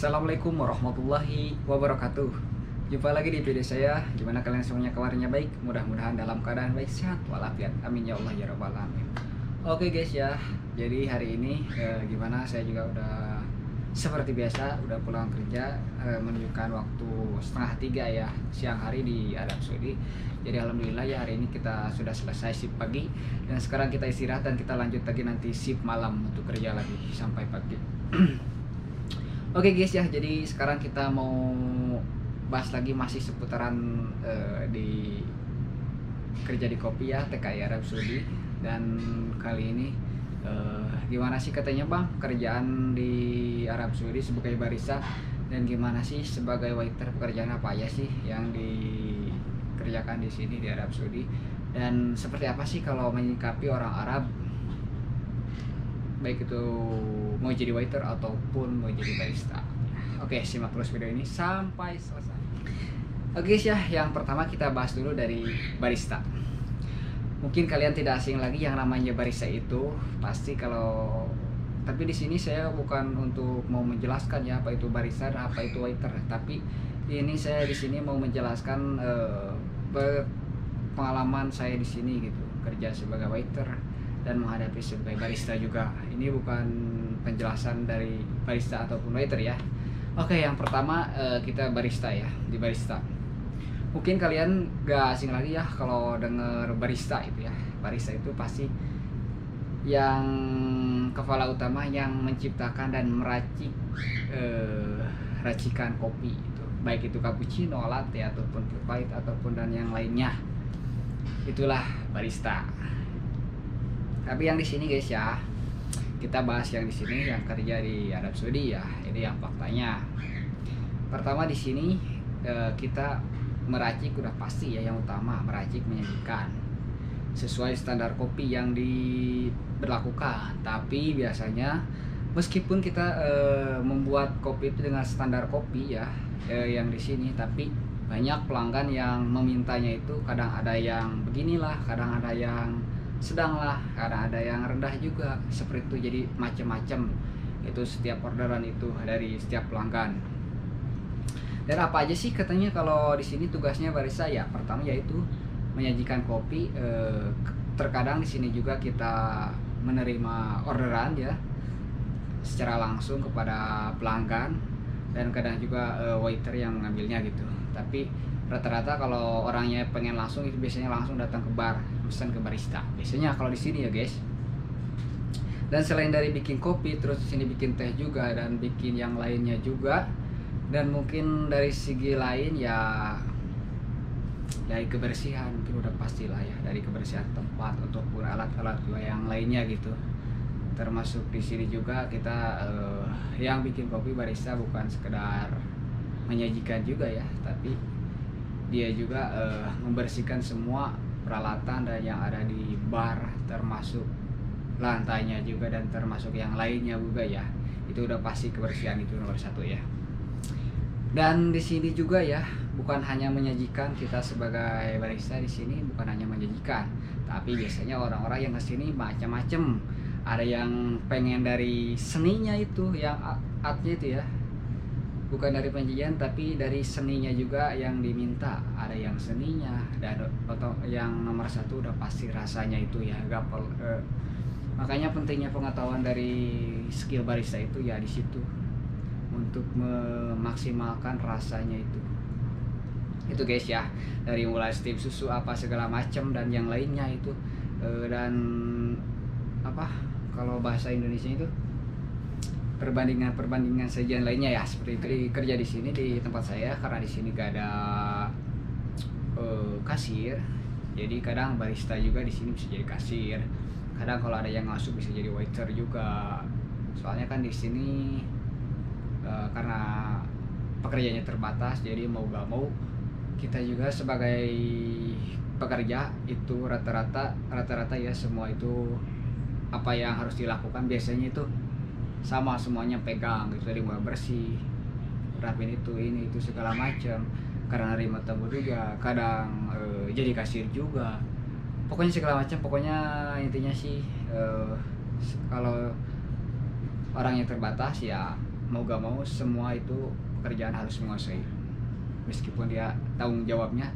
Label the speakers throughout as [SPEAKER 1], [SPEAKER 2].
[SPEAKER 1] Assalamualaikum warahmatullahi wabarakatuh. Jumpa lagi di video saya. Gimana kalian semuanya, kabarnya baik? Mudah-mudahan dalam keadaan baik, sehat walafiat. Amin ya Allah ya rabbal alamin. Oke guys ya. Jadi hari ini gimana, saya juga udah seperti biasa udah pulang kerja, menunjukkan waktu setengah 3 ya, siang hari di Arab Saudi. Jadi alhamdulillah ya, hari ini kita sudah selesai shift pagi dan sekarang kita istirahat dan kita lanjut lagi nanti shift malam untuk kerja lagi sampai pagi. Oke guys ya, jadi sekarang kita mau bahas lagi masih seputaran di kerja di kopi ya, TKI Arab Saudi. Dan kali ini gimana sih katanya bang kerjaan di Arab Saudi sebagai barista, dan gimana sih sebagai waiter, pekerjaan apa aja sih yang dikerjakan di sini di Arab Saudi, dan seperti apa sih kalau menyikapi orang Arab baik itu mau jadi waiter ataupun mau jadi barista. Oke, simak terus video ini sampai selesai. Oke ya, yang pertama kita bahas dulu dari barista. Mungkin kalian tidak asing lagi yang namanya barista itu pasti kalau, tapi di sini saya bukan untuk mau menjelaskan ya apa itu barista dan apa itu waiter, tapi ini saya di sini mau menjelaskan pengalaman saya di sini gitu, kerja sebagai waiter dan menghadapi sebagai barista juga. Ini bukan penjelasan dari barista ataupun waiter ya. Oke, yang pertama kita barista ya, di barista. Mungkin kalian gak asing lagi ya kalau denger barista itu ya. Barista itu pasti yang kepala utama yang menciptakan dan meracik racikan kopi itu, baik itu cappuccino, latte ataupun pahit ataupun dan yang lainnya. Itulah barista. Tapi yang di sini guys ya, kita bahas yang di sini yang kerja di Arab Saudi ya. Ini yang faktanya. Pertama di sini kita meracik udah pasti ya, yang utama meracik, menyajikan sesuai standar kopi yang diberlakukan. Tapi biasanya meskipun kita membuat kopi itu dengan standar kopi ya yang di sini, tapi banyak pelanggan yang memintanya itu kadang ada yang beginilah, kadang ada yang sedang lah, karena ada yang rendah juga seperti itu. Jadi macam-macam itu setiap orderan itu dari setiap pelanggan. Dan apa aja sih katanya kalau di sini tugasnya barista ya? Pertama yaitu menyajikan kopi. Terkadang di sini juga kita menerima orderan ya secara langsung kepada pelanggan, dan kadang juga waiter yang mengambilnya gitu. Tapi rata-rata kalau orangnya pengen langsung itu biasanya langsung datang ke bar, pesan ke barista. Biasanya kalau di sini ya guys. Dan selain dari bikin kopi, terus di sini bikin teh juga dan bikin yang lainnya juga. Dan mungkin dari segi lain ya dari kebersihan mungkin udah pastilah ya, dari kebersihan tempat ataupun alat-alat yang lainnya gitu. Termasuk di sini juga kita yang bikin kopi barista bukan sekedar menyajikan juga ya, tapi dia juga membersihkan semua peralatan dan yang ada di bar, termasuk lantainya juga dan termasuk yang lainnya juga ya. Itu udah pasti kebersihan itu nomor satu ya. Dan di sini juga ya, bukan hanya menyajikan, kita sebagai barista di sini bukan hanya menyajikan, tapi biasanya orang-orang yang kesini macam-macam. Ada yang pengen dari seninya itu, yang artnya itu ya, bukan dari penyajian tapi dari seninya juga yang diminta. Ada yang seninya, dan atau yang nomor satu udah pasti rasanya itu ya, gapel. Makanya pentingnya pengetahuan dari skill barista itu ya di situ, untuk memaksimalkan rasanya itu guys ya. Dari mulai steam susu apa segala macam dan yang lainnya itu dan apa kalau bahasa Indonesia itu perbandingan sajian lainnya ya, seperti itu. Kerja di sini di tempat saya karena di sini gak ada kasir, jadi kadang barista juga di sini bisa jadi kasir. Kadang kalau ada yang masuk bisa jadi waiter juga. Soalnya kan di sini karena pekerjaannya terbatas, jadi mau gak mau kita juga sebagai pekerja itu rata-rata ya, semua itu apa yang harus dilakukan biasanya itu sama semuanya, pegang gitu, dari mulai bersih, rapin ini itu segala macam. Karena nerima tamu juga, kadang jadi kasir juga, pokoknya segala macam. Pokoknya intinya sih kalau orang yang terbatas ya mau gak mau semua itu pekerjaan harus menguasai, meskipun dia tanggung jawabnya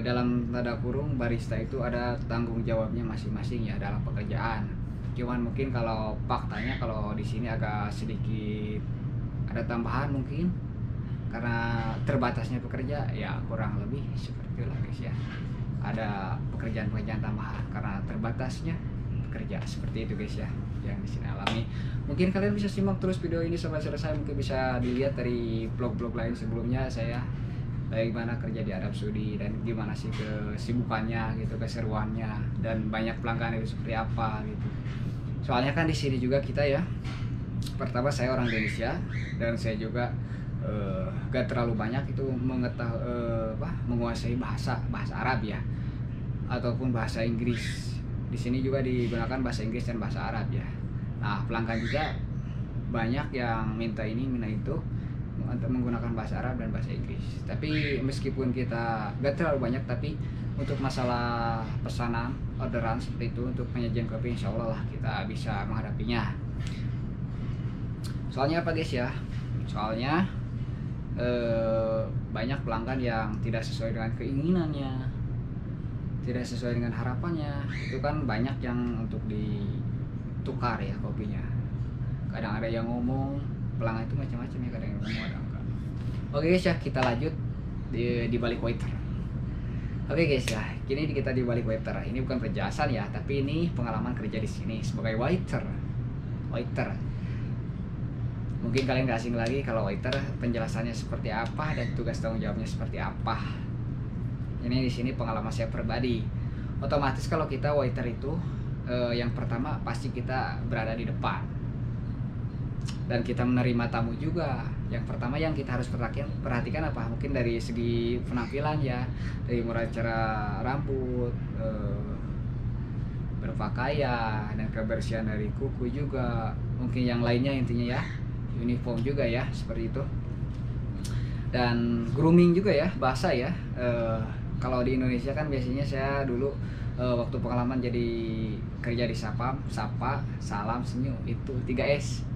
[SPEAKER 1] dalam tanda kurung barista itu ada tanggung jawabnya masing-masing ya dalam pekerjaan. Cuman mungkin kalau faktanya kalau di sini agak sedikit ada tambahan mungkin karena terbatasnya pekerja ya, kurang lebih seperti itulah guys ya. Ada pekerjaan-pekerjaan tambahan karena terbatasnya pekerja, seperti itu guys ya yang di sini alami. Mungkin kalian bisa simak terus video ini sampai selesai, mungkin bisa dilihat dari vlog-vlog lain sebelumnya saya bagaimana kerja di Arab Saudi dan gimana sih kesibukannya gitu, keseruannya, dan banyak pelanggan itu seperti apa gitu. Soalnya kan di sini juga kita ya, pertama saya orang Indonesia dan saya juga gak terlalu banyak itu menguasai bahasa Arab ya, ataupun bahasa Inggris. Di sini juga digunakan bahasa Inggris dan bahasa Arab ya. Nah, pelanggan juga banyak yang minta ini, minta itu untuk menggunakan bahasa Arab dan bahasa Inggris. Tapi meskipun kita gak terlalu banyak, tapi untuk masalah pesanan, orderan seperti itu untuk penyajian kopi, insya Allah lah kita bisa menghadapinya. Soalnya apa guys ya? Soalnya banyak pelanggan yang tidak sesuai dengan keinginannya, tidak sesuai dengan harapannya. Itu kan banyak yang untuk ditukar ya kopinya. Kadang ada yang ngomong, pelanggan itu macam-macam ya, kadang yang ngomong ada enggak. Oke guys ya, kita lanjut di balik waiter. Oke guys ya, kini kita di balik waiter. Ini bukan penjelasan ya, tapi ini pengalaman kerja di sini sebagai waiter. Mungkin kalian gak asing lagi kalau waiter penjelasannya seperti apa dan tugas tanggung jawabnya seperti apa. Ini di sini pengalaman saya pribadi. Otomatis kalau kita waiter itu yang pertama pasti kita berada di depan. Dan kita menerima tamu juga. Yang pertama yang kita harus perhatikan apa? Mungkin dari segi penampilan ya, dari mulai cara rambut, berpakaian, dan kebersihan dari kuku juga. Mungkin yang lainnya intinya ya, uniform juga ya, seperti itu. Dan grooming juga ya, bahasa ya. Kalau di Indonesia kan biasanya saya dulu waktu pengalaman jadi kerja di Sapam, sapa, salam, senyum, itu 3S.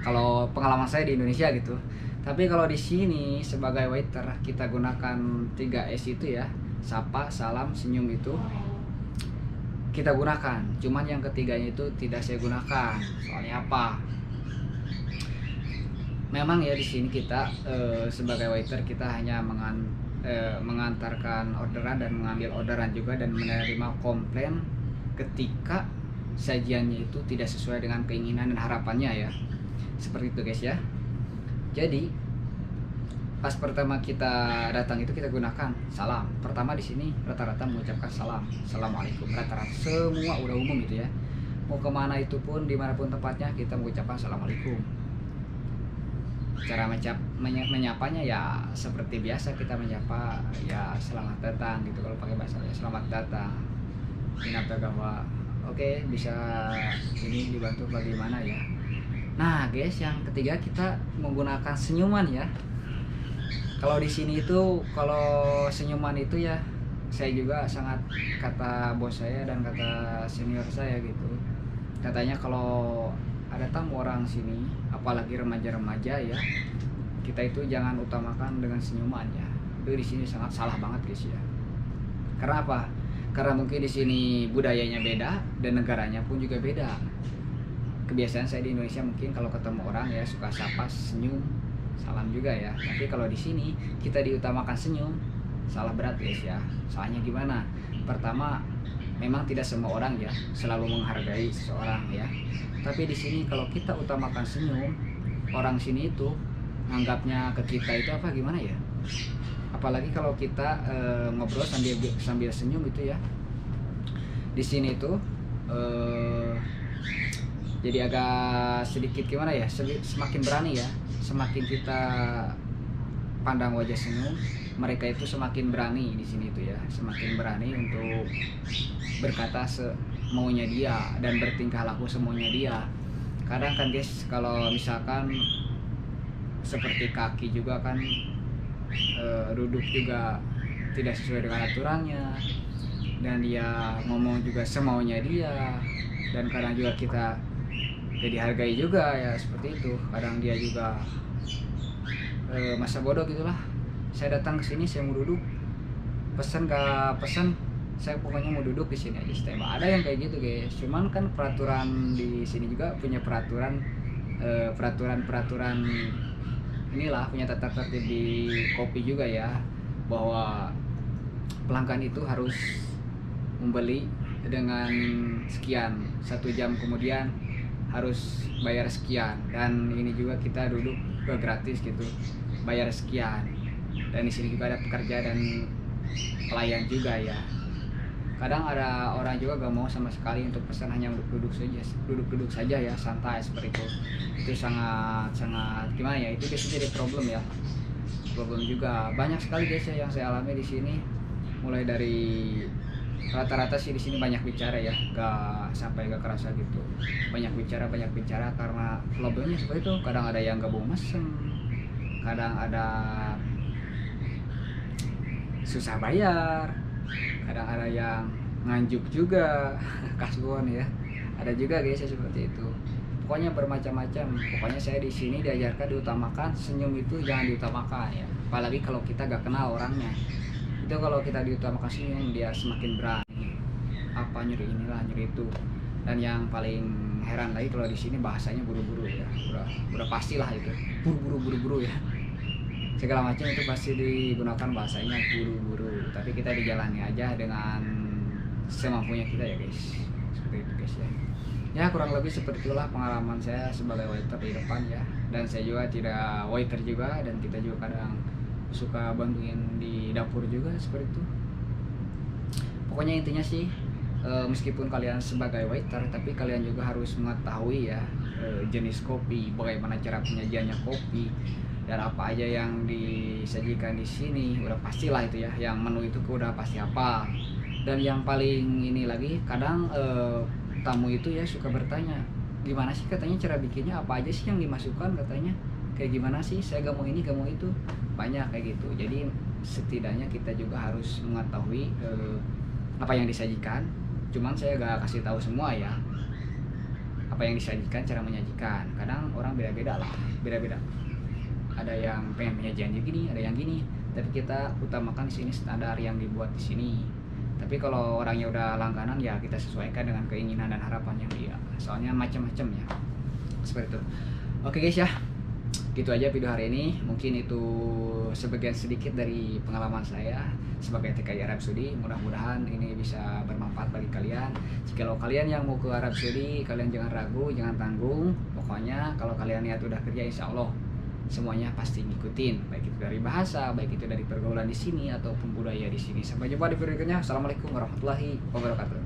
[SPEAKER 1] Kalau pengalaman saya di Indonesia gitu. Tapi kalau di sini sebagai waiter kita gunakan 3S itu ya, sapa, salam, senyum itu kita gunakan. Cuman yang ketiganya itu tidak saya gunakan. Soalnya apa? Memang ya di sini kita sebagai waiter kita hanya mengantarkan orderan dan mengambil orderan juga, dan menerima komplain ketika sajiannya itu tidak sesuai dengan keinginan dan harapannya ya. Seperti itu guys ya. Jadi pas pertama kita datang itu kita gunakan salam. Pertama di sini rata-rata mengucapkan salam, assalamualaikum. Rata-rata semua udah umum itu ya. Mau kemana itu pun dimanapun tempatnya kita mengucapkan assalamualaikum. Cara menyapanya ya seperti biasa kita menyapa ya, selamat datang gitu kalau pakai bahasa ya, selamat datang. Minatagawa. Oke, bisa ini dibantu bagaimana ya. Nah guys, yang ketiga kita menggunakan senyuman ya. Kalau di sini itu kalau senyuman itu ya, saya juga sangat, kata bos saya dan kata senior saya gitu, katanya kalau ada tamu orang sini, apalagi remaja-remaja ya, kita itu jangan utamakan dengan senyuman ya. Itu di sini sangat salah banget guys ya. Karena apa? Karena mungkin di sini budayanya beda dan negaranya pun juga beda. Kebiasaan saya di Indonesia mungkin kalau ketemu orang ya suka sapa, senyum, salam juga ya. Tapi kalau di sini kita diutamakan senyum, salah berat guys ya. Soalnya gimana? Pertama, memang tidak semua orang ya selalu menghargai seseorang ya. Tapi di sini kalau kita utamakan senyum, orang sini itu anggapnya ke kita itu apa gimana ya? Apalagi kalau kita ngobrol sambil senyum itu ya. Di sini tuh jadi agak sedikit gimana ya, semakin berani ya, semakin kita pandang wajah senyum, mereka itu semakin berani di sini tuh ya, semakin berani untuk berkata semaunya dia dan bertingkah laku semaunya dia. Kadang kan guys, kalau misalkan seperti kaki juga kan duduk juga tidak sesuai dengan aturannya, dan dia ngomong juga semaunya dia, dan kadang juga kita ya dihargai juga ya, seperti itu. Kadang dia juga masa bodoh gitulah. Saya datang ke sini, saya mau duduk, pesan gak pesan, saya pokoknya mau duduk di sini aja stay. Ada yang kayak gitu guys. Cuman kan peraturan di sini juga punya peraturan inilah, punya tata tertib di kopi juga ya, bahwa pelanggan itu harus membeli dengan sekian, 1 jam kemudian harus bayar sekian, dan ini juga kita duduk gratis gitu, bayar sekian. Dan di sini juga ada pekerja dan pelayan juga ya. Kadang ada orang juga gak mau sama sekali untuk pesan, hanya duduk saja ya, santai seperti itu. Itu sangat gimana ya, itu biasanya jadi problem juga. Banyak sekali guys ya yang saya alami di sini. Mulai dari rata-rata sih di sini banyak bicara ya, gak kerasa gitu. Banyak bicara karena problemnya seperti itu. Kadang ada yang gak mau mesen, kadang ada susah bayar, kadang ada yang nganjuk juga kasuan ya, ada juga guys ya seperti itu. Pokoknya bermacam-macam. Pokoknya saya di sini diajarkan diutamakan senyum itu jangan diutamakan ya, apalagi kalau kita gak kenal orangnya. Itu kalau kita diutamakan senyum, dia semakin berani apa nyuri inilah nyuri itu. Dan yang paling heran lagi kalau di sini bahasanya buru-buru ya, udah pastilah itu buru-buru ya, segala macam itu pasti digunakan bahasanya buru-buru. Tapi kita dijalani aja dengan semampunya kita ya guys, seperti itu guys ya. Ya kurang lebih seperti itulah pengalaman saya sebagai waiter di depan ya. Dan saya juga tidak waiter juga, dan kita juga kadang suka bantuin di dapur juga seperti itu. Pokoknya intinya sih meskipun kalian sebagai waiter, tapi kalian juga harus mengetahui ya jenis kopi, bagaimana cara penyajiannya kopi, dan apa aja yang disajikan di sini. Udah pastilah itu ya, yang menu itu udah pasti apa. Dan yang paling ini lagi, kadang tamu itu ya suka bertanya, gimana sih katanya cara bikinnya, apa aja sih yang dimasukkan katanya, kayak gimana sih, saya gak mau ini gak mau itu, banyak kayak gitu. Jadi setidaknya kita juga harus mengetahui apa yang disajikan. Cuman saya gak kasih tahu semua ya apa yang disajikan, cara menyajikan. Kadang orang beda-beda lah, beda-beda. Ada yang pengen penyajiannya gini, ada yang gini. Tapi kita utamakan di sini standar yang dibuat di sini. Tapi kalau orangnya udah langganan ya kita sesuaikan dengan keinginan dan harapannya dia. Soalnya macam-macam ya, seperti itu. Oke guys ya, gitu aja video hari ini. Mungkin itu sebagian sedikit dari pengalaman saya sebagai TKI Arab Saudi. Mudah-mudahan ini bisa bermanfaat bagi kalian. Jika kalian yang mau ke Arab Saudi, kalian jangan ragu, jangan tanggung. Pokoknya kalau kalian niat udah kerja, insya Allah semuanya pasti ngikutin, baik itu dari bahasa, baik itu dari pergaulan di sini ataupun budaya di sini. Sampai jumpa di video berikutnya. Assalamualaikum warahmatullahi wabarakatuh.